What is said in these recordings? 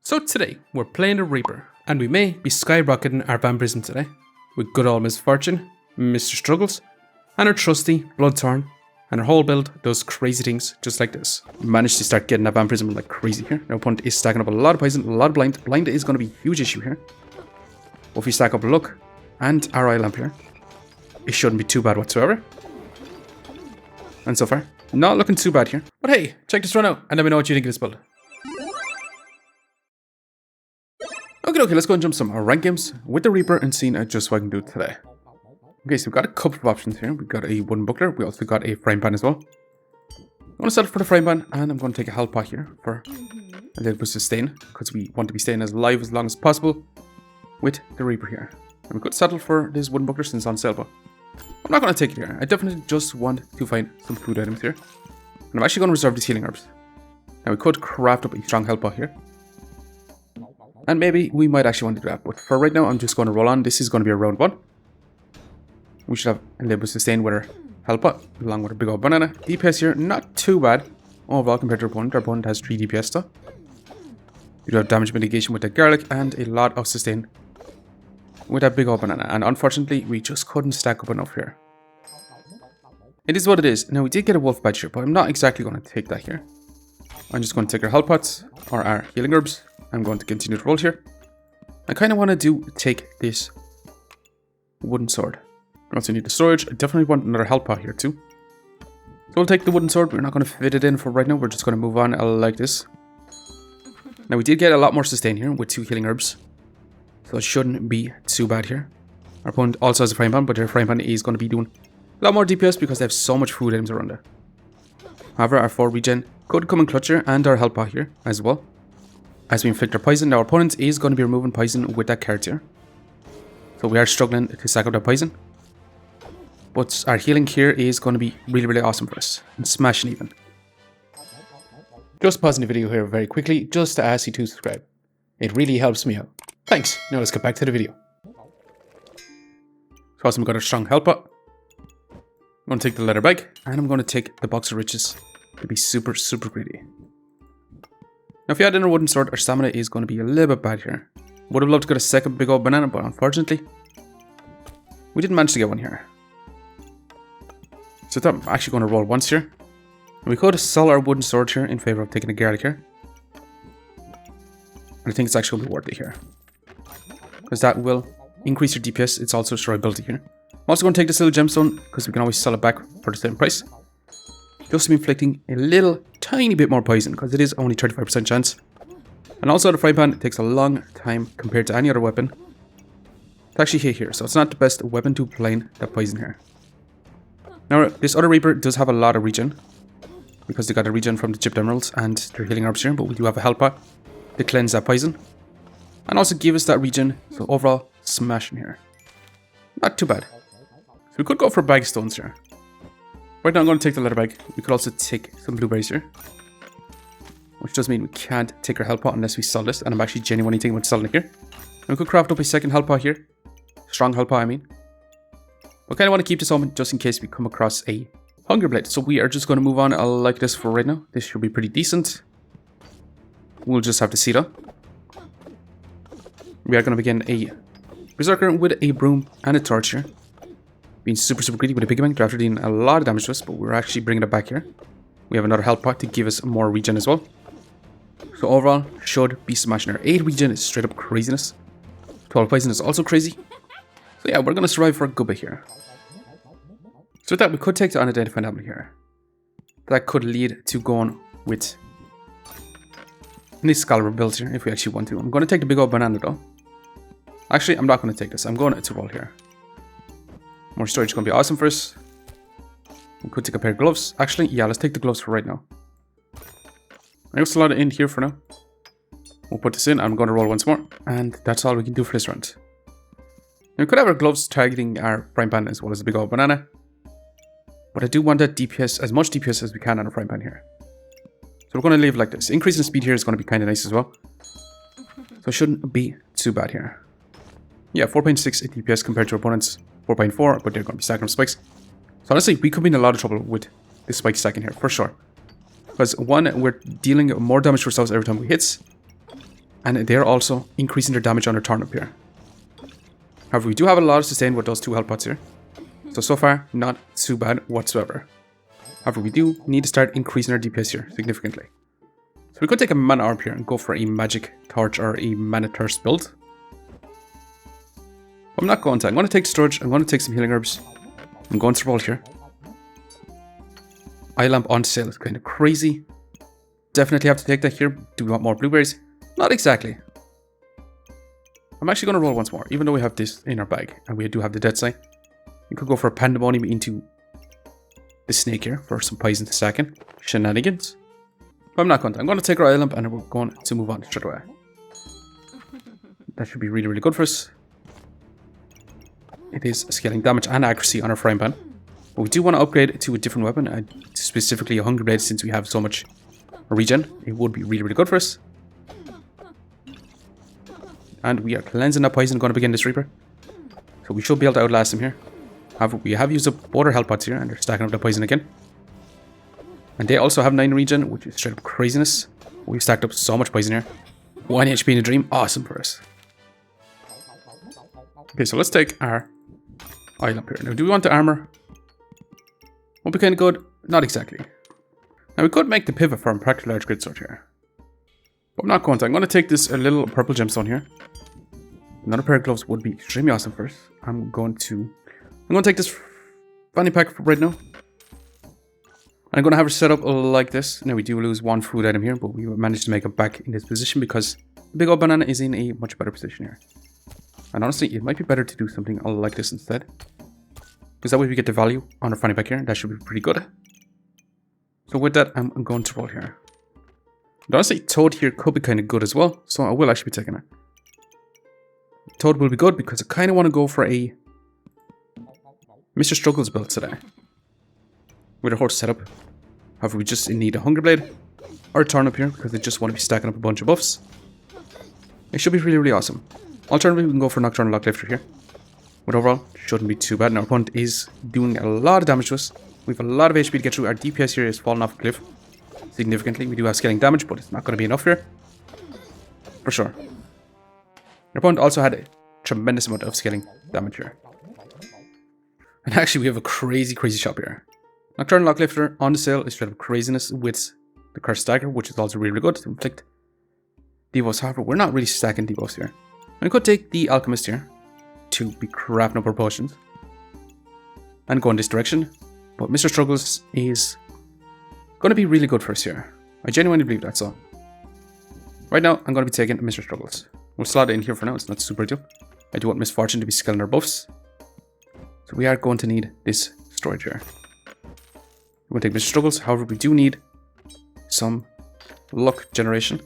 So today, we're playing the Reaper, and we may be skyrocketing our vampirism today, with good old Misfortune, Mr. Struggles, and our trusty BLOODTHORNE, and our whole build does crazy things just like this. We managed to start getting that vampirism like crazy here. Our opponent is stacking up a lot of poison, a lot of blind. Blind is going to be a huge issue here. But if we stack up Luck and our eye lamp here, it shouldn't be too bad whatsoever. And so far, not looking too bad here. But hey, check this run out, and let me know what you think of this build. Okay, let's go and jump some rank games with the Reaper and see just what I can do today. Okay, so we've got a couple of options here. We've got a wooden buckler. We also got a frying pan as well. I'm going to settle for the frying pan, and I'm going to take a health pot here for a little bit of sustain, because we want to be staying as alive as long as possible with the Reaper here. And we could settle for this wooden buckler since it's on sale, but I'm not going to take it here. I definitely just want to find some food items here. And I'm actually going to reserve these healing herbs. Now we could craft up a strong health pot here. And maybe we might actually want to do that. But for right now, I'm just going to roll on. This is going to be a round one. We should have a little bit of sustain with our health pot, along with a big old banana. DPS here, not too bad overall compared to our opponent. Our opponent has 3 DPS though. We do have damage mitigation with the garlic and a lot of sustain with that big old banana. And unfortunately, we just couldn't stack up enough here. It is what it is. Now, we did get a wolf badge here, but I'm not exactly going to take that here. I'm just going to take our health pots, or our healing herbs. I'm going to continue to roll here. I kind of want to take this wooden sword. I also need the storage. I definitely want another health pot here too. So we'll take the wooden sword. We're not going to fit it in for right now. We're just going to move on like this. Now we did get a lot more sustain here with 2 healing herbs. So it shouldn't be too bad here. Our opponent also has a frying pan, but their frying pan is going to be doing a lot more DPS because they have so much food items around there. However, our 4 regen could come in clutch here, and our health pot here as well. As we inflict our poison, now our opponent is going to be removing poison with that card here. So we are struggling to stack up that poison. But our healing here is going to be really awesome for us. And smashing even. Just pausing the video here very quickly, just to ask you to subscribe. It really helps me out. Thanks. Now let's get back to the video. So awesome, we got a strong health pot. I'm going to take the leather bag, and I'm going to take the box of riches to be super greedy. Now, if you add in a wooden sword, our stamina is going to be a little bit bad here. Would have loved to get a second big old banana, but unfortunately, we didn't manage to get one here. So I'm actually going to roll once here. And we could sell our wooden sword here in favor of taking a garlic here. And I think it's actually going to be worth it here, because that will increase your DPS. It's also destroyability here. I'm also going to take this little gemstone, because we can always sell it back for the same price. Just to be inflicting a little tiny bit more poison, because it is only 35% chance. And also the frying pan takes a long time compared to any other weapon to actually hit here, so it's not the best weapon to applying that poison here. Now this other Reaper does have a lot of regen, because they got a regen from the chipped emeralds and their healing herbs here, but we do have a health pot to cleanse that poison and also give us that regen. So overall, smashing here, not too bad. So we could go for bag stones here. Right now I'm going to take the leather bag. We could also take some blueberries here, which does mean we can't take our health pot unless we sell this, and I'm actually genuinely thinking about selling it here. And we could craft up a second health pot here. Strong health pot, I mean. We kind of want to keep this open just in case we come across a hunger blade. So we are just going to move on like this for right now. This should be pretty decent. We'll just have to see though. We are going to begin a berserker with a broom and a torch here. Being super greedy with a piggy bank after doing a lot of damage to us, but we're actually bringing it back here. We have another health pot to give us more regen as well. So overall, should be smashing her. 8 regen is straight up craziness. 12 poison is also crazy. So yeah, we're going to survive for a good bit here. So with that, we could take the unidentified animal here. That could lead to going with these Excalibur builds here if we actually want to. I'm going to take the big old banana though. Actually, I'm not going to take this. I'm going to roll here. More storage is going to be awesome for us. We could take a pair of gloves. Actually, yeah, let's take the gloves for right now. I got a lot in here for now. We'll put this in. I'm going to roll once more. And that's all we can do for this round. Now, we could have our gloves targeting our frying pan as well as the big old banana. But I do want that DPS, as much DPS as we can on our frying pan here. So we're going to leave like this. Increasing speed here is going to be kind of nice as well. So it shouldn't be too bad here. Yeah, 4.6 DPS compared to our opponents. 4.4, but they're going to be stacking up spikes. So honestly, we could be in a lot of trouble with this spike stacking here, for sure. Because one, we're dealing more damage to ourselves every time we hit. And they're also increasing their damage on their turn up here. However, we do have a lot of sustain with those 2 health pots here. So far, not too bad whatsoever. However, we do need to start increasing our DPS here significantly. So we could take a mana orb here and go for a magic torch or a mana thirst build. But I'm not going to. I'm going to take the storage. I'm going to take some healing herbs. I'm going to vault here. Eye lamp on sale is kind of crazy. Definitely have to take that here. Do we want more blueberries? Not exactly. I'm actually going to roll once more, even though we have this in our bag and we do have the dead sign. We could go for a pandemonium into the snake here for some poison to stack in. Shenanigans. But I'm not going to. I'm going to take our eye lamp and we're going to move on straight away. That should be really, really good for us. It is scaling damage and accuracy on our frying pan. But we do want to upgrade to a different weapon, specifically a Hunger Blade, since we have so much regen. It would be really, really good for us. And we are cleansing that poison, going to begin this Reaper. So we should be able to outlast him here. However, we have used up both our health pots here, and they're stacking up the poison again. And they also have 9 regen, which is straight up craziness. We've stacked up so much poison here. 1 HP in a dream, awesome for us. Okay, so let's take our eye lamp here. Now, do we want the armor? Won't be kind of good? Not exactly. Now, we could make the pivot from practical large grid sword here. But I'm not going to. I'm going to take this little purple gemstone here. Another pair of gloves would be extremely awesome for us. I'm going to take this fanny pack for right now. I'm going to have it set up like this. Now, we do lose 1 food item here, but we managed to make it back in this position because the big old banana is in a much better position here. And honestly, it might be better to do something like this instead. Because that way we get the value on our fanny pack here. That should be pretty good. So with that, I'm going to roll here. And honestly, Toad here could be kind of good as well. So I will actually be taking it. Toad will be good because I kind of want to go for a Mr. Struggles build today. With a horse setup. However, we just need a Hunger Blade or a Turnip here because I just want to be stacking up a bunch of buffs. It should be really, really awesome. Alternatively, we can go for Nocturnal Lock Lifter here. But overall, shouldn't be too bad. And our opponent is doing a lot of damage to us. We have a lot of HP to get through. Our DPS here is falling off a cliff significantly. We do have scaling damage, but it's not going to be enough here. For sure. Our opponent also had a tremendous amount of scaling damage here. And actually, we have a crazy, crazy shop here. Nocturnal Lock Lifter on the sale is straight up craziness with the Cursed Dagger, which is also really, really good to inflict debuffs. However, we're not really stacking debuffs here. And we could take the Alchemist here to be crafting up our potions and go in this direction. But Mr. Struggles is going to be really good for us here. I genuinely believe that, so right now I'm going to be taking Mr. Struggles. We'll slot it in here for now, it's not super ideal. I do want Misfortune to be scaling our buffs. So we are going to need this storage here. We're going to take Mr. Struggles, however we do need some luck generation.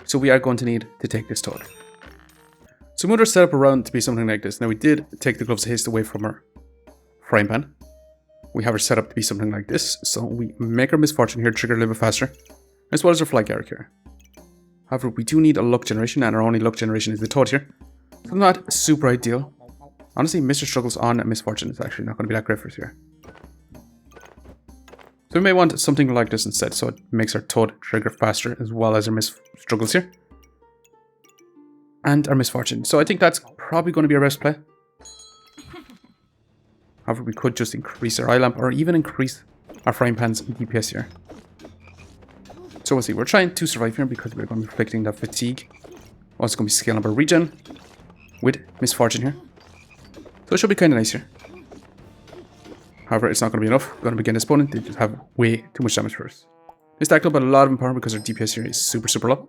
So we are going to need to take this Toad. So we moved our setup around to be something like this. Now we did take the Gloves of Haste away from our frying pan. We have our setup to be something like this. So we make our Misfortune here trigger a little bit faster. As well as our Fly Garrick here. However, we do need a luck generation and our only luck generation is the Toad here. So not super ideal. Honestly, Mr. Struggles on Misfortune is actually not going to be that great for us here. So we may want something like this instead, so it makes our Toad trigger faster as well as our Struggles here. And our Misfortune. So I think that's probably going to be our best play. However, we could just increase our eye lamp or even increase our frying pan's DPS here. So we'll see. We're trying to survive here because we're going to be inflicting that fatigue. Also going to be scaling up our regen with Misfortune here. So it should be kind of nice here. However, it's not going to be enough. We're going to begin this opponent. They just have way too much damage for us. They stacked up a lot of empower because our DPS here is super, super low.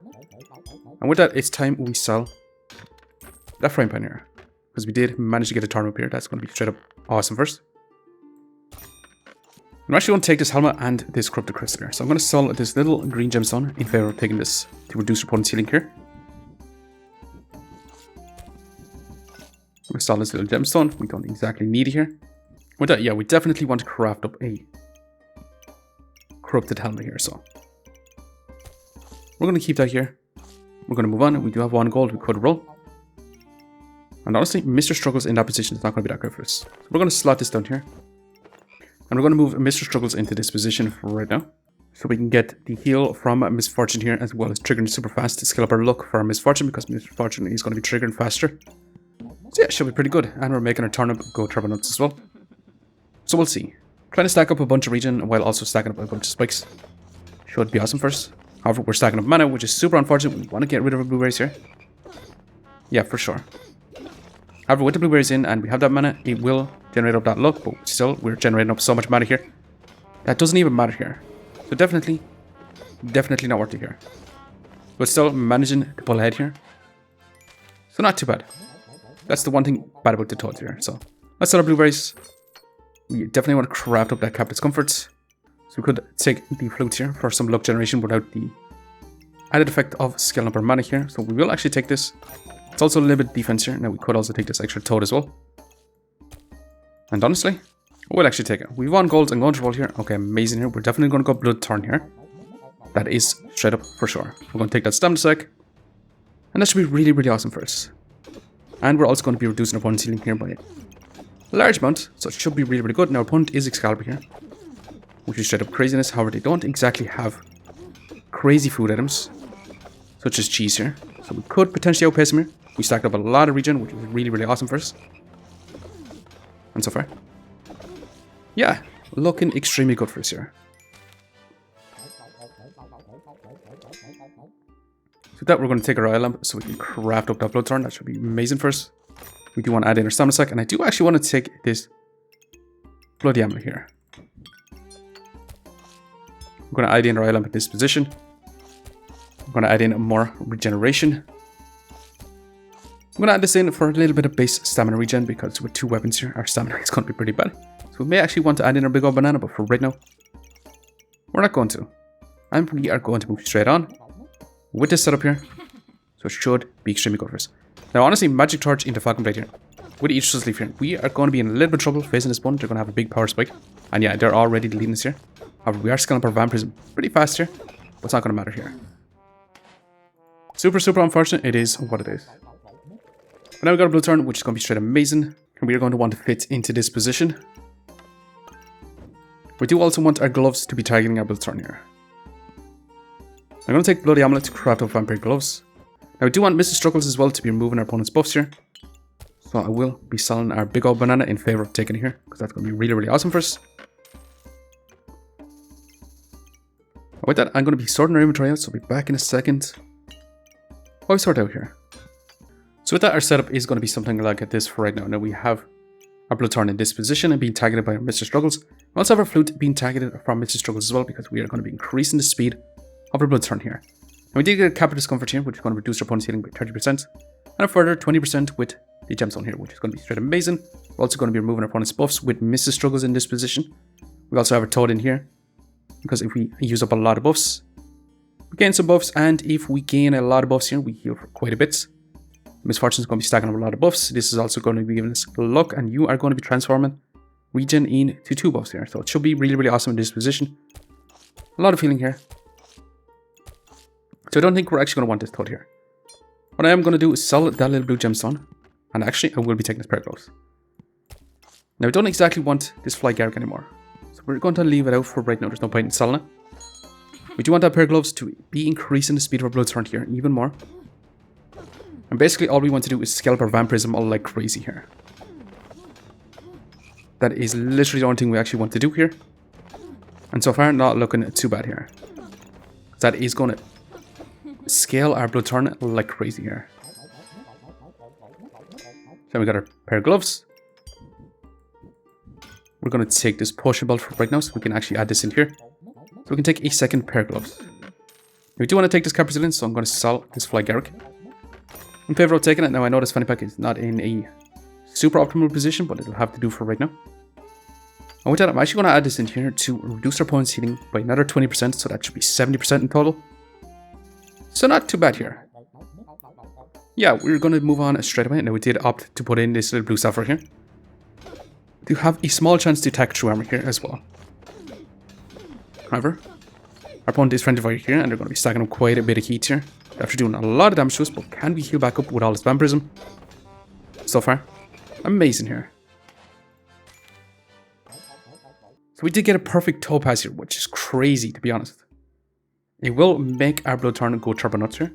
And with that, it's time we sell that frying pan here. Because we did manage to get a turn up here. That's going to be straight up awesome first. I'm actually going to take this helmet and this corrupted crystal here. So I'm going to sell this little green gemstone in favor of taking this to reduce your opponent's healing here. We sell this little gemstone. We don't exactly need it here. With that, yeah, we definitely want to craft up a corrupted helmet here. So we're going to keep that here. We're going to move on. We do have 1 gold we could roll. And honestly, Mr. Struggles in that position is not going to be that good for us. So we're going to slot this down here. And we're going to move Mr. Struggles into this position for right now. So we can get the heal from Misfortune here, as well as triggering super fast to scale up our luck for Misfortune, because Misfortune is going to be triggering faster. So yeah, should be pretty good. And we're making our turnip go turbo nuts as well. So we'll see. Trying to stack up a bunch of regen while also stacking up a bunch of spikes. Should be awesome for us. However, we're stacking up mana, which is super unfortunate. We want to get rid of our blueberries here. Yeah, for sure. However, with the blueberries in and we have that mana, it will generate up that luck, but still, we're generating up so much mana here. That doesn't even matter here. So definitely not worth it here. But still managing to pull ahead here. So not too bad. That's the one thing bad about the toads here. So let's set our blueberries. We definitely want to craft up that Captain's Comforts. So we could take the flutes here for some luck generation without the added effect of scaling up our mana here. So we will actually take this. It's also a little bit defense here. Now we could also take this extra toad as well. And honestly, we'll actually take it. We've won golds and control here. Okay, amazing here. We're definitely going to go BLOODTHORNE here. That is straight up for sure. We're going to take that stamina sec. And that should be really, really awesome for us. And we're also going to be reducing our opponent's healing here by a large amount. So it should be really, really good. Now our opponent is Excalibur here, which is straight up craziness. However, they don't exactly have crazy food items, such as cheese here. So we could potentially outpace him here. We stacked up a lot of regen, which is really, really awesome for us. And so far, yeah, looking extremely good for us here. So with that, we're going to take our oil lamp so we can craft up that BLOODTHORNE. That should be amazing for us. We do want to add in our stamina sec, and I do actually want to take this bloody amulet here. I'm going to add in our oil lamp at this position. I'm going to add in more regeneration. I'm going to add this in for a little bit of base stamina regen, because with two weapons here, our stamina is going to be pretty bad. So we may actually want to add in our big old banana, but for right now, we're not going to. And we are going to move straight on with this setup here. So it should be extremely good for us. Now honestly, Magic Torch into Falcon Blade here. With each Trust Leaf here, we are going to be in a little bit of trouble facing this one. They're going to have a big power spike. And yeah, they're already leading us here. However, we are scaling up our Vampirism pretty fast here. But it's not going to matter here. Super, super unfortunate. It is what it is. But now we got a BLOODTHORNE, which is going to be straight amazing. And we are going to want to fit into this position. We do also want our gloves to be targeting our BLOODTHORNE here. I'm going to take Bloody Amulet to craft up Vampire Gloves. Now we do want Mr. Struggles as well to be removing our opponent's buffs here. So I will be selling our big old banana in favor of taking it here, because that's going to be really, really awesome for us. With that, I'm going to be sorting our inventory out, so I'll be back in a second. What we sort out here. So with that, our setup is going to be something like this for right now. Now we have our BLOODTHORNE in this position and being targeted by our Mr. Struggles. We also have our flute being targeted from Mr. Struggles as well, because we are going to be increasing the speed of our BLOODTHORNE here. And we did get a Captain's Comfort here, which is going to reduce our opponent's healing by 30%. And a further 20% with the gemstone here, which is going to be straight amazing. We're also going to be removing our opponent's buffs with Mr. Struggles in this position. We also have a Toad in here, because if we use up a lot of buffs, we gain some buffs, and if we gain a lot of buffs here, we heal for quite a bit. Misfortune is going to be stacking up a lot of buffs. This is also going to be giving us luck, and you are going to be transforming regen into 2 buffs here. So it should be really, really awesome in this position. A lot of healing here. So I don't think we're actually going to want this Toad here. What I am going to do is sell that little blue gemstone, and actually I will be taking this pair of gloves. Now I don't exactly want this Fly Garrick anymore, so we're going to leave it out for right now. There's no point in selling it. We do want that pair of gloves to be increasing the speed of our BLOODTHORNE here even more. And basically all we want to do is scale up our Vampirism all like crazy here. That is literally the only thing we actually want to do here. And so far, not looking too bad here. That is going to scale our BLOODTHORNE like crazy here. Then we got our pair of gloves. We're going to take this potion belt for right now, so we can actually add this in here. So we can take a second pair of gloves. We do want to take this Cap Brazilian, so I'm going to sell this Fly Garrick in favor of taking it. Now I know this fanny pack is not in a super optimal position, but it'll have to do for right now. And with that, I'm actually going to add this in here to reduce our opponent's healing by another 20%, so that should be 70% in total. So not too bad here. Yeah, we're going to move on straight away. Now we did opt to put in this little blue sapphire here. We do have a small chance to attack through armor here as well. However, our opponent is friendly fire here, and they're going to be stacking up quite a bit of heat here. After doing a lot of damage to us, but can we heal back up with all this vampirism? So far, amazing here. So we did get a perfect topaz here, which is crazy to be honest. It will make our BLOODTHORNE go turbo nuts here.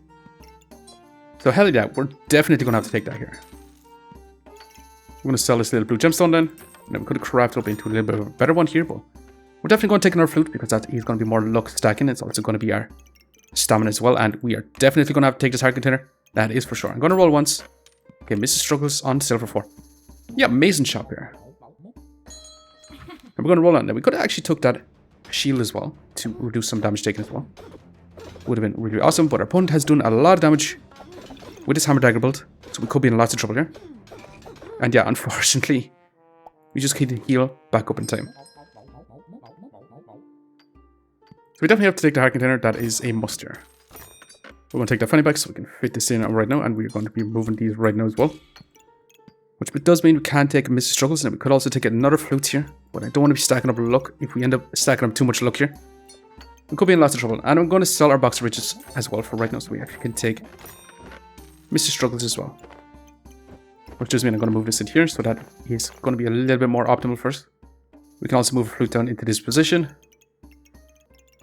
So hell yeah, we're definitely going to have to take that here. I'm going to sell this little blue gemstone then. And then we could craft it up into a little bit of a better one here, but we're definitely going to take another flute because that is going to be more luck stacking. It's also going to be our stamina as well, and we are definitely going to have to take this heart container. That is for sure. I'm going to roll once. Okay, Mrs. Struggles on silver 4. Yeah, amazing shop here. And we're going to roll on. Now, we could have actually took that shield as well to reduce some damage taken as well. Would have been really awesome, but our opponent has done a lot of damage with his hammer dagger build, so we could be in lots of trouble here. And yeah, unfortunately, we just can't heal back up in time. So we definitely have to take the heart container. That is a must here. We're going to take that funny back so we can fit this in right now, and we're going to be moving these right now as well. Which does mean we can take Mrs. Struggles, and we could also take another flute here. But I don't want to be stacking up luck. If we end up stacking up too much luck here, we could be in lots of trouble. And I'm going to sell our box of riches as well for right now, so we actually can take Mrs. Struggles as well. Which does mean I'm going to move this in here, so that is going to be a little bit more optimal first. We can also move a flute down into this position.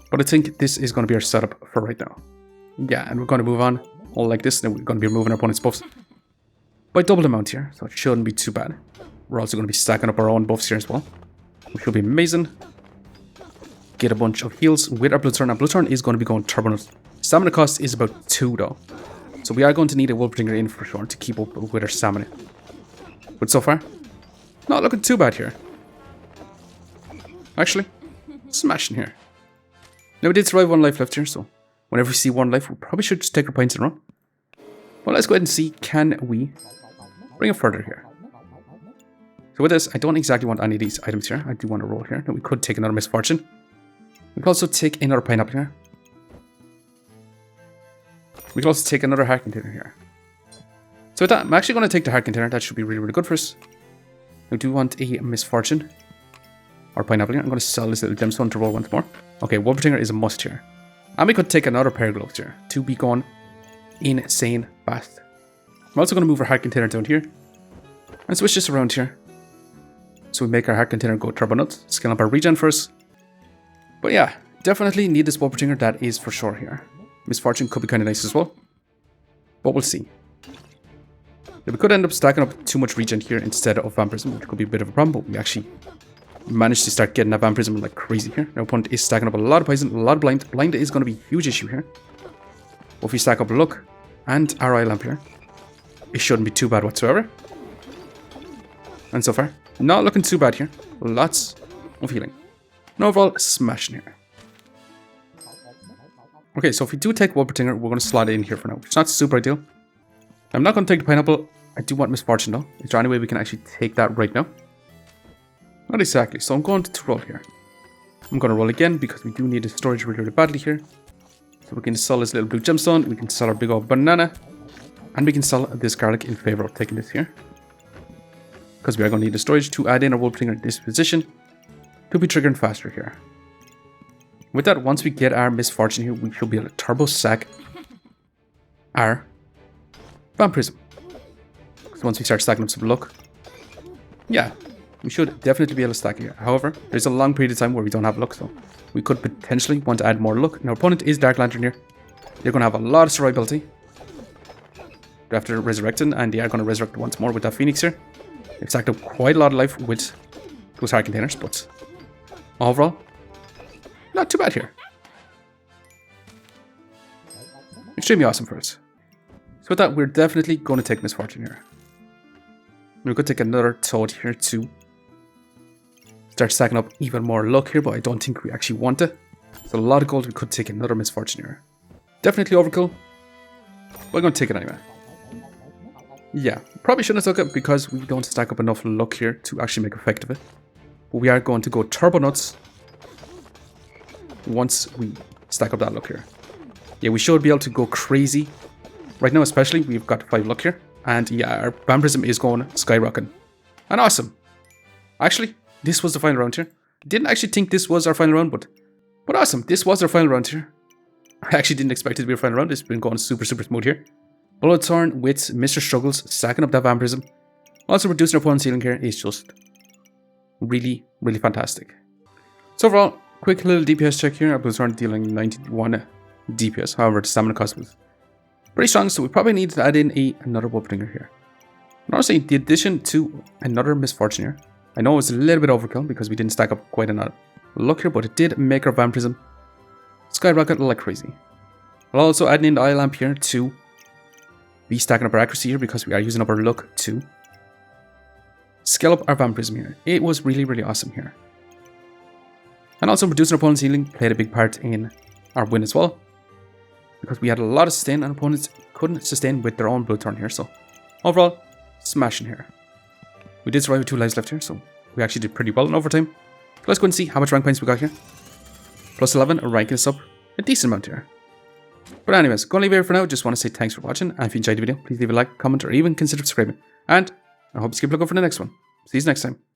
But I think this is going to be our setup for right now. Yeah, and we're going to move on all like this, and then we're going to be removing our opponent's buffs by double the amount here, so it shouldn't be too bad. We're also going to be stacking up our own buffs here as well, which will be amazing. Get a bunch of heals with our BLOODTHORNE, and BLOODTHORNE is going to be going turbo nuts. Stamina cost is about 2 though, so we are going to need a Wolfbringer in for sure to keep up with our stamina. But so far, not looking too bad here. Actually, smashing here. Now we did survive 1 life left here, so whenever we see 1 life, we probably should just take our points and run. Well, let's go ahead and see, can we bring it further here? So with this, I don't exactly want any of these items here. I do want to roll here. Now we could take another misfortune. We could also take another pineapple here. We could also take another heart container here. So with that, I'm actually going to take the heart container. That should be really, really good for us. We do want a misfortune. Or pineapple here. I'm going to sell this little gemstone to roll once more. Okay, Wolfbringer is a must here. And we could take another pair of gloves here to be gone insane fast. I'm also going to move our heart container down here and switch this around here. So we make our heart container go turbo nuts, scale up our regen first. But yeah, definitely need this Wolfbringer, that is for sure here. Misfortune could be kind of nice as well, but we'll see. Yeah, we could end up stacking up too much regen here instead of vampirism, which could be a bit of a problem, but we actually managed to start getting that vampirism like crazy here. Our opponent is stacking up a lot of poison, a lot of blind. Blind is going to be a huge issue here. But if we stack up luck and our eye lamp here, it shouldn't be too bad whatsoever. And so far, not looking too bad here. Lots of healing. And overall, smashing here. Okay, so if we do take Wolfbringer, we're going to slot it in here for now, which is not super ideal. I'm not going to take the pineapple. I do want misfortune though. Is there any way we can actually take that right now? Not exactly, so I'm going to roll here. I'm going to roll again because we do need the storage really, really badly here. So we can sell this little blue gemstone, we can sell our big old banana, and we can sell this garlic in favor of taking this here. Because we are going to need the storage to add in our Wolfbringer in this position to be triggering faster here. With that, once we get our misfortune here, we should be able to turbo sack our vampirism. So once we start stacking up some luck, yeah, we should definitely be able to stack here. However, there's a long period of time where we don't have luck, so we could potentially want to add more luck. And our opponent is Dark Lantern here. They're going to have a lot of survivability after resurrecting, and they are going to resurrect once more with that Phoenix here. They've stacked up quite a lot of life with those heart containers, but overall, not too bad here. Extremely awesome for us. So with that, we're definitely going to take misfortune here. We could take another toad here to start stacking up even more luck here, but I don't think we actually want it. There's a lot of gold. We could take another misfortune here. Definitely overkill, but we're going to take it anyway. Yeah, probably shouldn't have took it because we don't stack up enough luck here to actually make effect of it. But we are going to go turbo nuts once we stack up that luck here. Yeah, we should be able to go crazy. Right now especially, we've got 5 luck here. And yeah, our vampirism is going skyrocketing. And awesome. Actually, this was the final round here. Didn't actually think this was our final round, but awesome. This was our final round here. I actually didn't expect it to be our final round. It's been going super, super smooth here. BLOODTHORNE with Mr. Struggles, stacking up that vampirism. Also reducing our opponent's healing here is just really, really fantastic. So overall, quick little DPS check here. Our BLOODTHORNE dealing 91 DPS. However, the stamina cost was pretty strong, so we probably need to add in another Wolfbringer here. And honestly, the addition to another Misfortune here, I know it was a little bit overkill because we didn't stack up quite enough luck here, but it did make our Vampirism skyrocket like crazy. I'll also add in the eye lamp here to be stacking up our accuracy here because we are using up our luck to scale up our Vampirism here. It was really, really awesome here. And also reducing our opponent's healing played a big part in our win as well, because we had a lot of sustain and opponents couldn't sustain with their own Bloodthorne here. So overall, smashing here. We did survive with 2 lives left here, so we actually did pretty well in overtime. So let's go and see how much rank points we got here. Plus 11, ranking us up a decent amount here. But anyways, gonna leave it here for now. Just want to say thanks for watching, and if you enjoyed the video, please leave a like, comment, or even consider subscribing. And I hope you keep looking for the next one. See you next time.